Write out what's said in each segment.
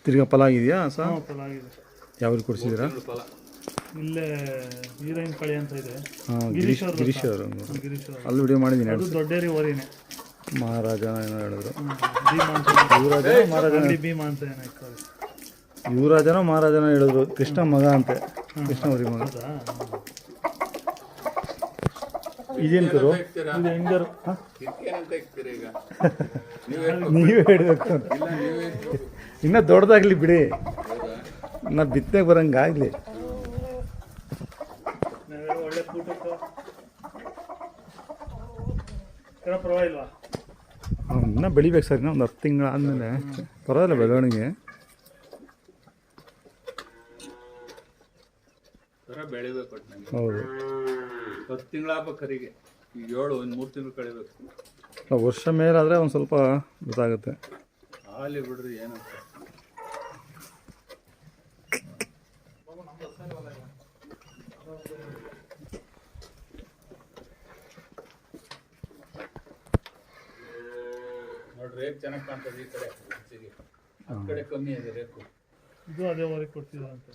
ತಿರ್ಗಾ ಫಲ ಆಗಿದೆಯಾ ಸರ್? ಫಲ ಆಗಿದೆ. ಯಾವ್ದು ಕೊಡಿಸಿದ್ದೀರಾ? ಇಲ್ಲೇ ಹೀರೋಯಿನ್ ಕಳಿ ಅಂತ ಇದೆ. ಹಾಂ, ಗಿರೀಶ್ ಅವರು ಅಲ್ಲಿ ವಿಡಿಯೋ ಮಾಡಿದ್ದೀನಿ. ಅದು ದೊಡ್ಡೇರಿ ಓರಿನೇ. ಮಹಾರಾಜನ ಏನೋ ಹೇಳಿದ್ರು. ಭೀಮಾ ಅಂತ ಏನೋ ಯುವರಾಜನೋ ಮಹಾರಾಜನೋ ಹೇಳಿದ್ರು. ಕೃಷ್ಣ ಮಗ ಅಂತೆ, ಕೃಷ್ಣ ಅವರಿ ಮಗ. ಇದೇನು ಕರು? ನೀವೇ ಹೇಳಬೇಕು. ಇನ್ನೂ ದೊಡ್ಡದಾಗಲಿ ಬಿಡಿ, ನಾ ಬಿತ್ತನೆಗೆ ಬರೋಂಗಾಗಲಿ. ಒಳ್ಳೆ ಪರವಾಗಿಲ್ವಾ? ಇನ್ನೂ ಬೆಳಿಬೇಕು ಸರ್, ಇನ್ನೂ ಒಂದು 10 ತಿಂಗಳು ಆದಮೇಲೆ ಪರವಾಗಿಲ್ಲ ಬೆಳವಣಿಗೆ. ಬೆಳಿಬೇಕು. ಹೌದು, 10 ತಿಂಗಳಾಗಬೇಕು ಕರಿಗೆ. ಈಗ 1 3 ತಿಂಗಳು ಕಳಿಬೇಕು. ವರ್ಷ ಮೇಲಾದರೆ ಒಂದು ಸ್ವಲ್ಪ ಗೊತ್ತಾಗುತ್ತೆ. ಹಾಲಿ ಬಿಡ್ರಿ ಏನಂತ. ನೋಡ್ರಿ ರೇಕ್ ಚೆನ್ನಾಗಿ ಕಾಣ್ತದೆ. ಈ ಕಡೆ ಆ ಕಡೆ ಕಮ್ಮಿ ಇದೆ ರೇಕು. ಇದು ಅದೇ ವರೆಗೆ ಕೊಡ್ತಿದ್ದಾರೆ ಅಂತ.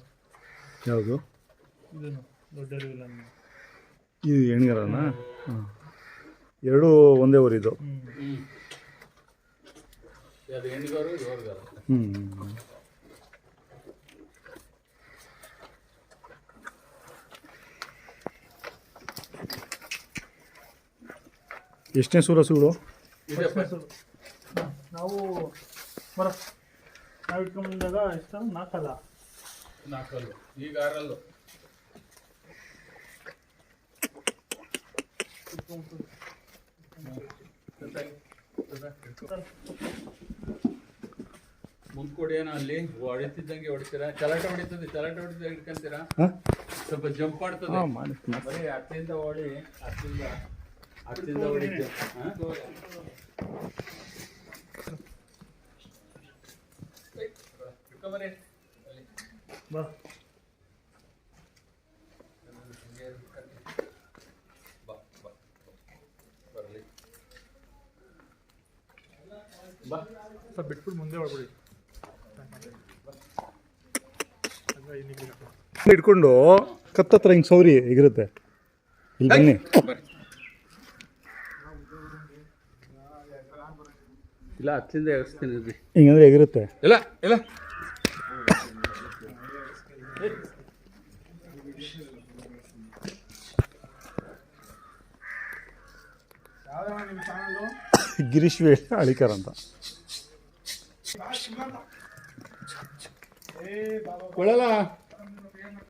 ಯಾವುದು? ಇದನ್ನು ದೊಡ್ಡ ಇದು ಹೆಣ್ಗರನ? ಹಾಂ, ಎರಡೂ ಒಂದೇ ಊರಿದು. ಅದು ಹೆಣ್ಗಾರು ಇದು ಹೊರಗಾರ. ಎಷ್ಟನೇ ಸೂರಸುಗಳು? ನಾವು ಇಟ್ಕೊಂಡಾಗ ಎಷ್ಟು? 4 ಈಗ 6. ಮುಂದ್ಕೊಡಿ ಏನೋ ಅಲ್ಲಿ ಹೊಡಿತಿದ್ದಂಗೆ ಹೊಡಿತೀರಾ? ಚಲಾಟೆ ಹೊಡಿತದೆ, ಚಲಾಟೆ ಹೊಡಿತ ಹಿಡ್ಕೊಂತೀರಾ? ಸ್ವಲ್ಪ ಜಂಪ್ ಮಾಡ್ತದೆ. ಬರೀ ಹತ್ತಿಂದ ಹೊಡಿ, ಹತ್ತಿಂದ ಹೊಡಿತೀವಿ. ಬಾ ಸ್ವಲ್ಪ ಬಿಟ್ಬಿಟ್ಟು ಮುಂದೆ ಹೊಡ್ಬಿಡಿ. ಇಟ್ಕೊಂಡು ಕತ್ತತ್ರ ಹಿಂಗೆ ಸೌರಿ ಎಗಿರುತ್ತೆ. ಇಲ್ಲಿ ಬನ್ನಿ. ಇಲ್ಲ, ಹತ್ತಿಂದ ಎಗಿಸ್ತೀನಿ. ಹಿಂಗಂದ್ರೆ ಎಗಿರುತ್ತೆ. ಇಲ್ಲ ಇಲ್ಲ, ಗಿರೀಶ್ ಅಳಿಕರ್ ಅಂತ. ಕೊಡಲ್ಲ.